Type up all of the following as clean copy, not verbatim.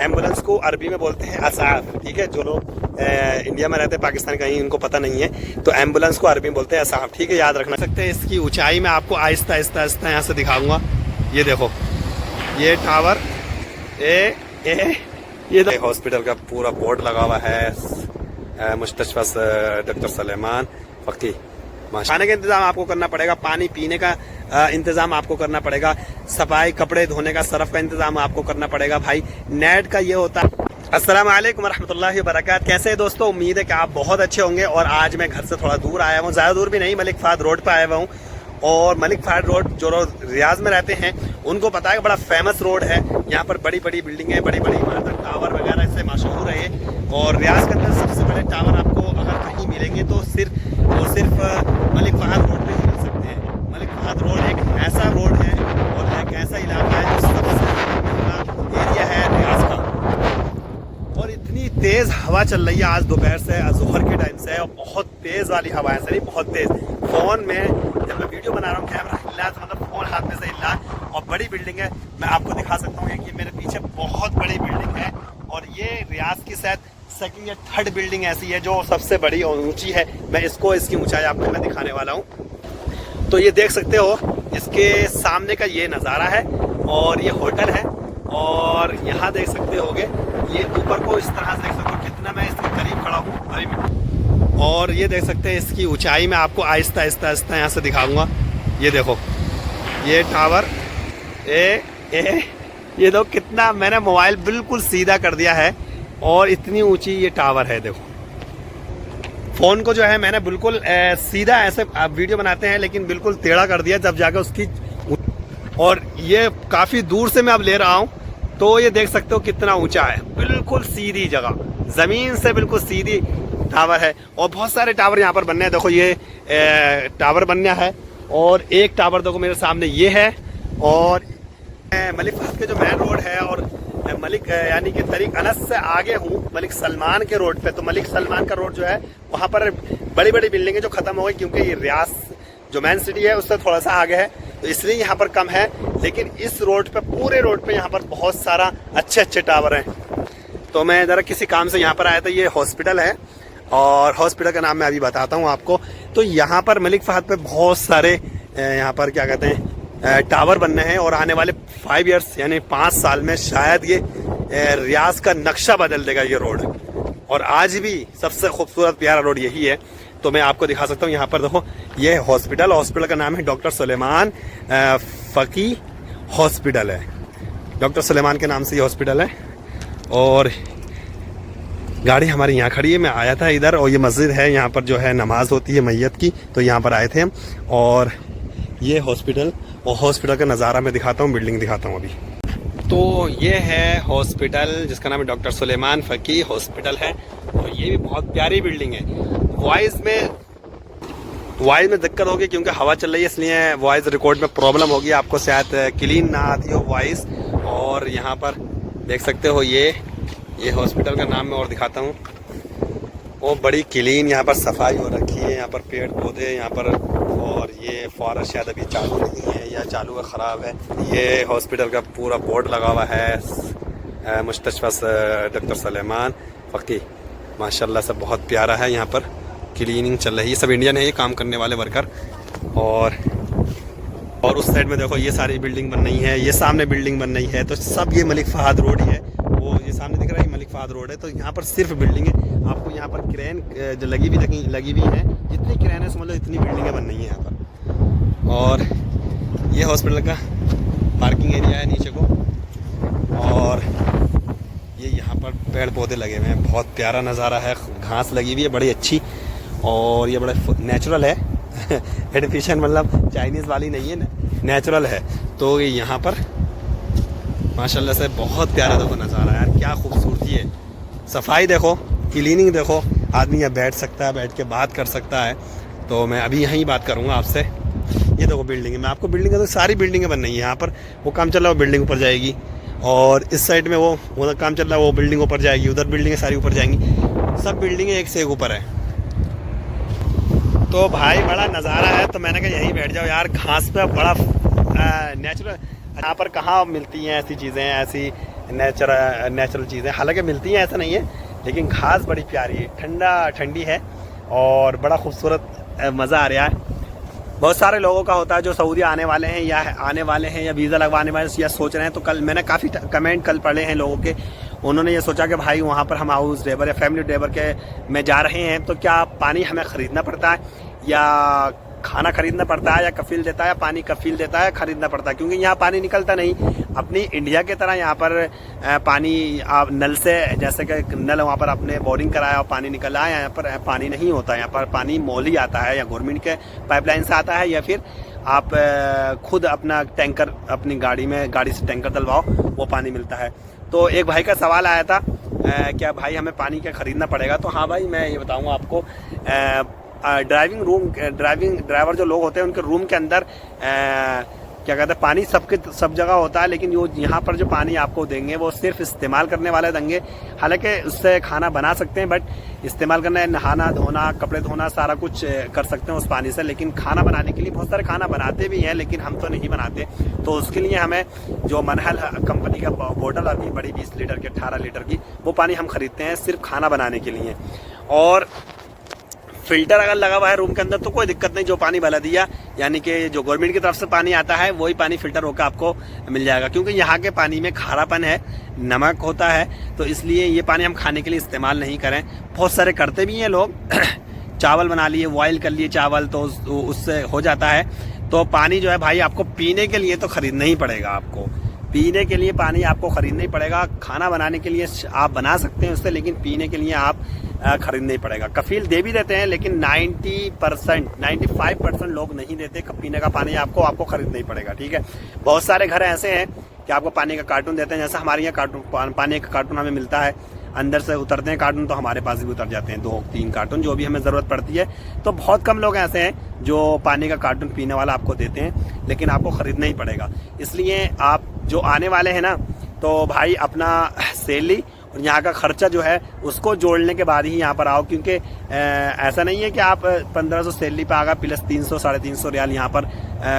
Ambulance को अरबी में बोलते हैं असाफ, ठीक है। जो लोग इंडिया में रहते हैं, पाकिस्तान कहीं उनको पता नहीं है, तो एम्बुलेंस को अरबी में बोलते हैं असाफ, ठीक है, याद रखना सकते हैं। इसकी ऊंचाई मैं आपको आहिस्ता आहिस्ता आहिस्ता यहाँ से दिखाऊंगा। ये देखो, ये टावर ये हॉस्पिटल का पूरा बोर्ड लगा हुआ है, मुस्तशफा डॉक्टर सलेमान फ़की। खाने का इंतजाम आपको करना पड़ेगा, पानी पीने का इंतजाम आपको करना पड़ेगा, सफाई कपड़े धोने का सरफ का इंतजाम आपको करना पड़ेगा भाई। नेट का ये होता है। अस्सलाम वालेकुम रहमतुल्लाहि व बरकातहू। कैसे हैं दोस्तों, उम्मीद है कि आप बहुत अच्छे होंगे। और आज मैं घर से थोड़ा दूर आया हूँ, ज़्यादा दूर भी नहीं, मलिक फहद रोड पर आया हुआ हूँ। और मलिक फहद रोड जो रियाज में रहते हैं उनको पता है, बड़ा फेमस रोड है। यहाँ पर बड़ी बड़ी बिल्डिंगें, बड़ी बड़ी इमारत, टावर वगैरह से मशहूर है। और रियाज के अंदर सबसे बड़े टावर आपको अगर कहीं मिलेंगे तो सिर्फ मलिक फहद रोड पे ही मिल सकते हैं। मलिक फहद रोड एक ऐसा रोड है और एक ऐसा इलाका है जो सबसे बड़ा एरिया है रियाज का। और इतनी तेज़ हवा चल रही है आज दोपहर से, ज़ोहर के टाइम से, और बहुत तेज़ वाली हवा है, सही बहुत तेज़। फ़ोन में जब मैं वीडियो बना रहा हूँ, कैमरा हिला तो मतलब फ़ोन हाथ में से हिला। और बड़ी बिल्डिंग है, मैं आपको दिखा सकता हूँ कि मेरे पीछे बहुत बड़ी बिल्डिंग है। और ये रियाज की शायद सेकंड या थर्ड बिल्डिंग ऐसी है जो सबसे बड़ी और ऊंची है। मैं इसकी ऊंचाई आपको मैं दिखाने वाला हूँ। तो ये देख सकते हो, इसके सामने का ये नज़ारा है और ये होटल है। और यहाँ देख सकते होगे, ये ऊपर को इस तरह से देख सकते हो कितना मैं इसके करीब खड़ा हूँ अभी मैं। और ये देख सकते हैं इसकी ऊंचाई मैं आपको आहिस्ता आहिस्ता आहिस्ता यहाँ से दिखाऊंगा। ये देखो, ये टावर ये देखो कितना, मैंने मोबाइल बिल्कुल सीधा कर दिया है और इतनी ऊंची ये टावर है। देखो, फ़ोन को जो है मैंने बिल्कुल सीधा, ऐसे आप वीडियो बनाते हैं लेकिन बिल्कुल टेढ़ा कर दिया जब जाकर उसकी। और ये काफ़ी दूर से मैं अब ले रहा हूँ, तो ये देख सकते हो कितना ऊंचा है, बिल्कुल सीधी जगह, ज़मीन से बिल्कुल सीधी टावर है। और बहुत सारे टावर यहाँ पर बनने हैं। देखो, ये टावर बनना है। और एक टावर देखो मेरे सामने ये है। और मलिक फहद के जो मेन रोड है, और मलिक यानी कि तरीक अनस से आगे हूँ मलिक सलमान के रोड पे। तो मलिक सलमान का रोड जो है वहाँ पर बड़ी बड़ी बिल्डिंगें जो ख़त्म हो गई, क्योंकि ये रियाज जो मेन सिटी है उससे थोड़ा सा आगे है, तो इसलिए यहाँ पर कम है। लेकिन इस रोड पे, पूरे रोड पे यहाँ पर बहुत सारा अच्छे अच्छे टावर हैं। तो मैं ज़रा किसी काम से यहाँ पर आया था। ये हॉस्पिटल है और हॉस्पिटल का नाम मैं अभी बताता हूँ आपको। तो यहाँ पर मलिक फहद पे बहुत सारे यहाँ पर क्या कहते हैं टावर बनने हैं। और आने वाले 5 ईयर्स यानी 5 साल में शायद ये रियाज का नक्शा बदल देगा ये रोड। और आज भी सबसे खूबसूरत प्यारा रोड यही है। तो मैं आपको दिखा सकता हूँ, यहाँ पर देखो, ये हॉस्पिटल का नाम है डॉक्टर सलेमान फ़की हॉस्पिटल है। डॉक्टर सलेमान के नाम से ये हॉस्पिटल है। और गाड़ी हमारी यहाँ खड़ी है, मैं आया था इधर। और ये मस्जिद है, यहाँ पर जो है नमाज होती है मैयत की, तो यहाँ पर आए थे हम। और ये हॉस्पिटल, और हॉस्पिटल का नज़ारा मैं दिखाता हूँ, बिल्डिंग दिखाता हूँ अभी। तो ये है हॉस्पिटल जिसका नाम है डॉक्टर सलेमान फ़की हॉस्पिटल है। और ये भी बहुत प्यारी बिल्डिंग है। वॉइस में दिक्कत होगी क्योंकि हवा चल रही है, इसलिए वॉइस रिकॉर्ड में प्रॉब्लम होगी, आपको शायद क्लीन ना आती हो वॉइस। और यहाँ पर देख सकते हो, ये हॉस्पिटल का नाम मैं और दिखाता हूँ। वो बड़ी क्लीन यहाँ पर सफाई हो रखी है, यहाँ पर पेड़ पौधे यहाँ पर। और ये फॉरेस्ट शायद अभी चालू नहीं है या चालू है, ख़राब है। ये हॉस्पिटल का पूरा बोर्ड लगा हुआ है, मुस्तशफा डॉक्टर सलेमान फ़की। माशाल्लाह से बहुत प्यारा है। यहाँ पर क्लीनिंग चल रही है, सब इंडियन है ये काम करने वाले वर्कर। और उस साइड में देखो, ये सारी बिल्डिंग बन रही है, ये सामने बिल्डिंग बन रही है। तो सब ये मलिक फहद रोड ही है। वो ये सामने दिख रहा है मलिक फहद रोड है। तो यहाँ पर सिर्फ बिल्डिंग है। आपको यहाँ पर क्रेन जो लगी हुई है, जितनी क्रेन है समझ लो इतनी बिल्डिंगें बन रही हैं यहाँ पर। और ये हॉस्पिटल का पार्किंग एरिया है नीचे को। और ये यहाँ पर पेड़ पौधे लगे हुए हैं, बहुत प्यारा नज़ारा है। घास लगी हुई है बड़ी अच्छी, और ये बड़ा नेचुरल है आर्टिफिशियल, मतलब चाइनीज़ वाली नहीं है, नेचुरल है। तो ये यहाँ पर माशाल्लाह से बहुत प्यारा देखो नज़ारा है यार, क्या खूबसूरती है। सफाई देखो, क्लीनिंग देखो, आदमी यहाँ बैठ सकता है, बैठ के बात कर सकता है। तो मैं अभी यहीं बात करूँगा आपसे। ये देखो बिल्डिंग है, मैं आपको बिल्डिंग तो सारी बिल्डिंगें बन रही हैं यहाँ पर। वो काम चल रहा है, वो बिल्डिंग ऊपर जाएगी। और इस साइड में वो काम चल रहा है, वो बिल्डिंग ऊपर जाएगी। उधर बिल्डिंगें सारी ऊपर जाएंगी, सब बिल्डिंगें एक से एक ऊपर है। तो भाई बड़ा नज़ारा है। तो मैंने कहा यहीं बैठ जाओ यार, घास पे बड़ा नेचुरल। यहाँ पर कहाँ मिलती हैं ऐसी चीज़ें, ऐसी नेचुरल चीज़ें हालांकि मिलती हैं, ऐसा नहीं है, लेकिन घास बड़ी प्यारी है, ठंडी है और बड़ा खूबसूरत मज़ा आ रहा है। बहुत सारे लोगों का होता है जो सऊदी आने वाले हैं या वीज़ा लगवाने वाले या सोच रहे हैं। तो कल मैंने काफ़ी कमेंट कल पढ़े हैं लोगों के, उन्होंने ये सोचा कि भाई वहाँ पर हम हाउस ड्राइवर या फैमिली ड्राइवर के में जा रहे हैं तो क्या पानी हमें ख़रीदना पड़ता है या खाना खरीदना पड़ता है, या कफील देता है, पानी कफील देता है, खरीदना पड़ता है। क्योंकि यहाँ पानी निकलता नहीं अपनी इंडिया की तरह। यहाँ पर पानी आप नल से, जैसे कि नल वहाँ पर आपने बोरिंग कराया और पानी निकल आया, यहाँ पर पानी नहीं होता। यहाँ पर पानी मोली आता है या गवर्नमेंट के पाइपलाइन से आता है, या फिर आप खुद अपना टैंकर अपनी गाड़ी से टैंकर डलवाओ, वो पानी मिलता है। तो एक भाई का सवाल आया था क्या भाई हमें पानी क्या खरीदना पड़ेगा। तो हाँ भाई, मैं ये बताऊँगा आपको, ड्राइवर जो लोग होते हैं उनके रूम के अंदर क्या कहते हैं, पानी सब जगह होता है, लेकिन यहाँ पर जो पानी आपको देंगे वो सिर्फ इस्तेमाल करने वाले देंगे। हालांकि उससे खाना बना सकते हैं, बट इस्तेमाल करना है, नहाना धोना कपड़े धोना सारा कुछ कर सकते हैं उस पानी से। लेकिन खाना बनाने के लिए बहुत सारे खाना बनाते भी हैं, लेकिन हम तो नहीं बनाते। तो उसके लिए हमें जो मनहल कंपनी का बोतल आती है बड़ी 20 लीटर की 18 लीटर की, वो पानी हम खरीदते हैं सिर्फ खाना बनाने के लिए। और फिल्टर अगर लगा हुआ है रूम के अंदर तो कोई दिक्कत नहीं, जो पानी भला दिया यानी कि जो गवर्नमेंट की तरफ से पानी आता है वही पानी फिल्टर होकर आपको मिल जाएगा। क्योंकि यहाँ के पानी में खारापन है, नमक होता है, तो इसलिए ये पानी हम खाने के लिए इस्तेमाल नहीं करें। बहुत सारे करते भी हैं लोग चावल बना लिए, बॉयल कर लिए चावल, तो उससे हो जाता है। तो पानी जो है भाई आपको पीने के लिए तो खरीदना ही पड़ेगा। आपको पीने के लिए पानी आपको खरीदना ही पड़ेगा। खाना बनाने के लिए आप बना सकते हैं उससे, लेकिन पीने के लिए आप खरीदना ही पड़ेगा। कफील दे भी देते हैं, लेकिन 95% लोग नहीं देते। पीने का पानी आपको खरीदना ही पड़ेगा, ठीक है। बहुत सारे घर ऐसे हैं कि आपको पानी का कार्टून देते हैं, जैसे हमारे यहाँ पानी का कार्टून हमें मिलता है, अंदर से उतरते हैं कार्टून, तो हमारे पास भी उतर जाते हैं 2-3 कार्टून, जो भी हमें ज़रूरत पड़ती है। तो बहुत कम लोग ऐसे हैं जो पानी का कार्टून पीने वाला आपको देते हैं, लेकिन आपको ख़रीदना ही पड़ेगा। इसलिए आप जो आने वाले हैं ना, तो भाई अपना सैलरी और यहाँ का खर्चा जो है उसको जोड़ने के बाद ही यहाँ पर आओ। क्योंकि ऐसा नहीं है कि आप 1500 सैलरी पे आगा प्लस 300-350 रियाल यहाँ पर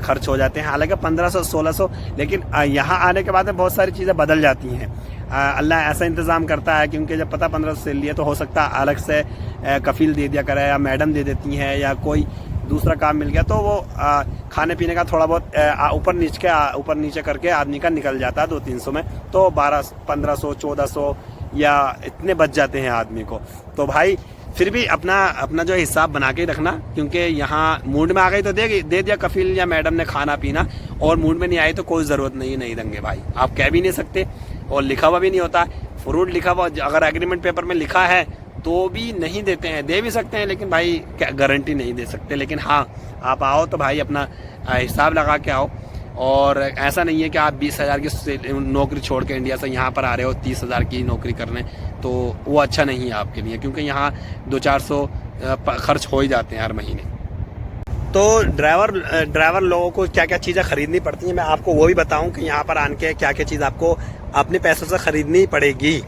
खर्च हो जाते हैं। हालांकि 1500-1600, लेकिन यहाँ आने के बाद बहुत सारी चीज़ें बदल जाती हैं। अल्लाह ऐसा इंतज़ाम करता है, क्योंकि जब पता 1500 सैलरी है तो हो सकता है अलग से कफील दे दिया करे, या मैडम दे देती हैं, या कोई दूसरा काम मिल गया, तो वो खाने पीने का थोड़ा बहुत ऊपर नीचे करके आदमी का निकल जाता है 200-300 में। तो 1200-1500-1400 या इतने बच जाते हैं आदमी को। तो भाई फिर भी अपना जो हिसाब बना के रखना, क्योंकि यहाँ मूड में आ गई तो दे दिया कफील या मैडम ने खाना पीना, और मूड में नहीं आई तो कोई ज़रूरत नहीं देंगे भाई। आप कह भी नहीं सकते, और लिखा हुआ भी नहीं होता। फ्रूट लिखा हुआ अगर एग्रीमेंट पेपर में लिखा है तो भी नहीं देते हैं। दे भी सकते हैं, लेकिन भाई क्या गारंटी नहीं दे सकते। लेकिन हाँ, आप आओ तो भाई अपना हिसाब लगा के आओ। और ऐसा नहीं है कि आप 20,000 की नौकरी छोड़ के इंडिया से यहाँ पर आ रहे हो 30,000 की नौकरी करने, तो वो अच्छा नहीं है आपके लिए। क्योंकि यहाँ 200-400 खर्च हो ही जाते हैं हर महीने। तो ड्राइवर लोगों को क्या क्या चीज़ें खरीदनी पड़ती हैं, मैं आपको वो भी बताऊं कि यहाँ पर आने के क्या क्या चीज़ आपको अपने पैसों से खरीदनी पड़ेगी।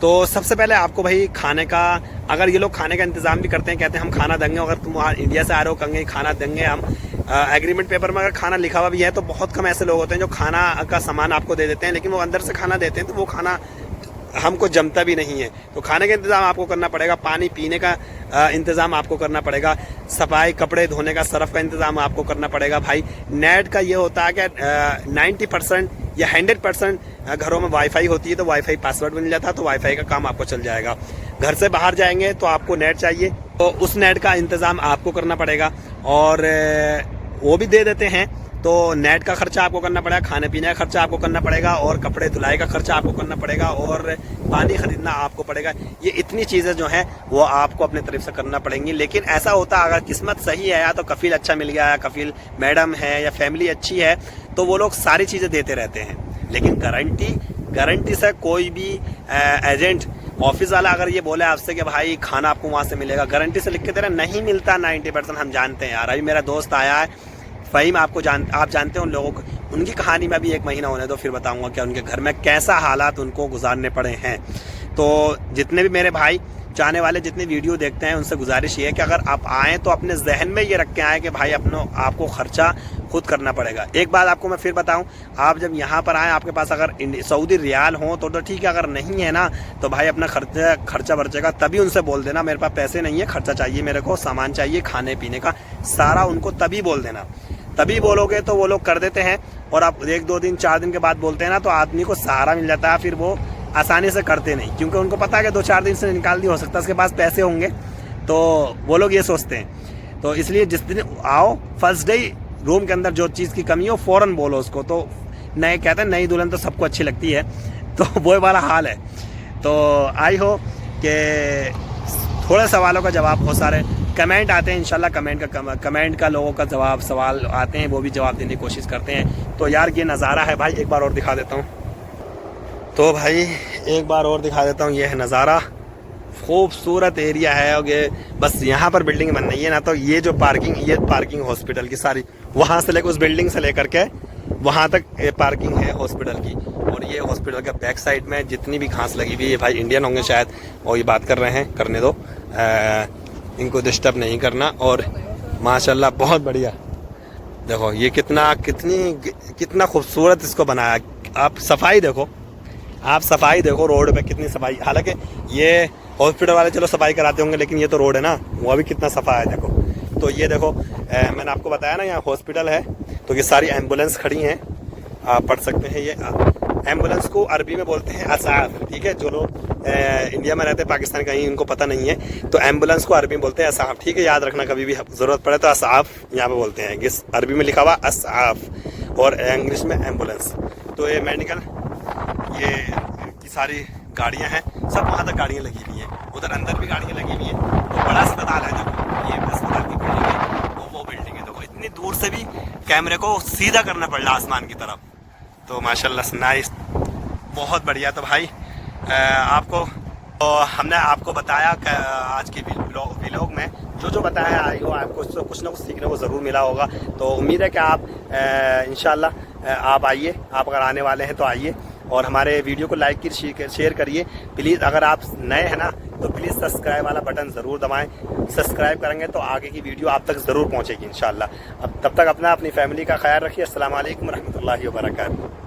तो सबसे पहले आपको भाई खाने का, अगर ये लोग खाने का इंतज़ाम भी करते हैं, कहते हैं हम खाना देंगे, अगर तुम इंडिया से आ रहे हो कहेंगे खाना देंगे हम, एग्रीमेंट पेपर में अगर खाना लिखा हुआ भी है, तो बहुत कम ऐसे लोग होते हैं जो खाना का सामान आपको दे देते हैं, लेकिन वो अंदर से खाना देते हैं तो वो खाना हमको जमता भी नहीं है। तो खाने का इंतज़ाम आपको करना पड़ेगा, पानी पीने का इंतज़ाम आपको करना पड़ेगा, सफाई कपड़े धोने का सर्फ का इंतज़ाम आपको करना पड़ेगा। भाई नेट का ये होता है कि 90% या 100% घरों में वाईफाई होती है, तो वाईफाई पासवर्ड बन जाता है, तो वाईफाई का काम आपको चल जाएगा। घर से बाहर जाएंगे तो आपको नेट चाहिए, तो उस नेट का इंतज़ाम आपको करना पड़ेगा, और वो भी दे देते हैं। तो नेट का खर्चा आपको करना पड़ेगा, खाने पीने का खर्चा आपको करना पड़ेगा, और कपड़े धुलाई का खर्चा आपको करना पड़ेगा, और पानी खरीदना आपको पड़ेगा। ये इतनी चीज़ें जो हैं वो आपको अपने तरफ से करना पड़ेंगी। लेकिन ऐसा होता है अगर किस्मत सही है, या तो कफील अच्छा मिल गया, या कफील मैडम है, या फैमिली अच्छी है, तो वो लोग सारी चीज़ें देते रहते हैं। लेकिन गारंटी से कोई भी एजेंट ऑफिस वाला अगर ये बोले आपसे कि भाई खाना आपको वहाँ से मिलेगा, गारंटी से लिख के दे रहे, नहीं मिलता 90%। हम जानते हैं यार। अभी मेरा दोस्त आया है फ़हीम, आप जानते हैं उन लोगों को, उनकी कहानी में भी 1 महीना होने दो, फिर बताऊंगा कि उनके घर में कैसा हालात उनको गुजारने पड़े हैं। तो जितने भी मेरे भाई चाहने वाले जितने वीडियो देखते हैं, उनसे गुजारिश ये है कि अगर आप आएँ तो अपने जहन में ये रख के आएँ कि भाई आपको खर्चा खुद करना पड़ेगा। एक बात आपको मैं फिर बताऊं, आप जब यहाँ पर आए आपके पास अगर सऊदी रियाल हो तो ठीक है, अगर नहीं है ना तो भाई अपना खर्चा बचेगा तभी उनसे बोल देना मेरे पास पैसे नहीं है, खर्चा चाहिए मेरे को, सामान चाहिए खाने पीने का, सारा उनको तभी बोल देना। तभी बोलोगे तो वो लोग कर देते हैं। और आप 1 2 दिन 4 दिन के बाद बोलते हैं ना तो आदमी को सहारा मिल जाता है, फिर वो आसानी से करते नहीं, क्योंकि उनको पता है कि 2-4 दिन से निकाल नहीं हो सकता, उसके पास पैसे होंगे, तो वो लोग ये सोचते हैं। तो इसलिए जिस दिन आओ फर्स्ट डे रूम के अंदर जो चीज़ की कमी हो फ़ौरन बोलो उसको। तो नए कहते हैं नई दुल्हन तो सबको अच्छी लगती है, तो वो वाला हाल है। तो आई हो कि थोड़े सवालों का जवाब, बहुत सारे कमेंट आते हैं, इंशाल्लाह कमेंट का लोगों का जवाब, सवाल आते हैं वो भी जवाब देने की कोशिश करते हैं। तो यार ये नज़ारा है भाई, एक बार और दिखा देता हूँ। तो भाई एक बार और दिखा देता हूँ, ये है नज़ारा, खूबसूरत एरिया है। और ये बस यहाँ पर बिल्डिंग बन रही है ना, तो ये जो पार्किंग हॉस्पिटल की सारी, वहाँ से लेकर उस बिल्डिंग से लेकर के वहाँ तक पार्किंग है हॉस्पिटल की। और ये हॉस्पिटल के बैक साइड में जितनी भी घास लगी हुई है, भाई इंडियन होंगे शायद और ये बात कर रहे हैं, करने दो, इनको डिस्टर्ब नहीं करना। और माशाल्लाह बहुत बढ़िया, देखो ये कितना खूबसूरत इसको बनाया। आप सफाई देखो रोड पे कितनी सफाई। हालांकि ये हॉस्पिटल वाले चलो सफाई कराते होंगे, लेकिन ये तो रोड है ना, वो अभी कितना सफा है देखो। तो ये देखो मैंने आपको बताया ना यहाँ हॉस्पिटल है, तो ये सारी एम्बुलेंस खड़ी हैं, आप पढ़ सकते हैं। ये एम्बुलेंस को अरबी में बोलते हैं असाफ, ठीक है। जो लोग इंडिया में रहते हैं, पाकिस्तान कहीं उनको पता नहीं है, तो एम्बुलेंस को अरबी में बोलते हैं असाफ, ठीक है। याद रखना, कभी भी ज़रूरत पड़े तो असाफ यहाँ पे बोलते हैं, इस अरबी में लिखा हुआ असाफ और इंग्लिश में एम्बुलेंस। तो ये मेडिकल, ये की सारी गाड़ियाँ हैं, सब वहाँ तक गाड़ियाँ लगी हुई हैं, उधर अंदर भी गाड़ियाँ लगी हुई हैं। तो बड़ा अस्पताल है, देखो ये अस्पताल की बिल्डिंग है, वो बिल्डिंग है। देखो इतनी दूर से भी कैमरे को सीधा करना पड़ रहा आसमान की तरफ। तो माशाल्लाह नाइस, बहुत बढ़िया। तो भाई हमने आपको बताया आज की व्लॉग में जो बताया आई हो, आपको कुछ ना कुछ सीखने को ज़रूर मिला होगा। तो उम्मीद है कि आप इंशाल्लाह आप आइए, आप अगर आने वाले हैं तो आइए और हमारे वीडियो को लाइक कीजिए, शेयर करिए प्लीज़। अगर आप नए हैं ना तो प्लीज़ सब्सक्राइब वाला बटन ज़रूर दबाएं। सब्सक्राइब करेंगे तो आगे की वीडियो आप तक ज़रूर पहुंचेगी इंशाल्लाह। अब तब तक अपनी फैमिली का ख्याल रखिए। अस्सलाम वालेकुम रहमतुल्लाहि व बरकातहू।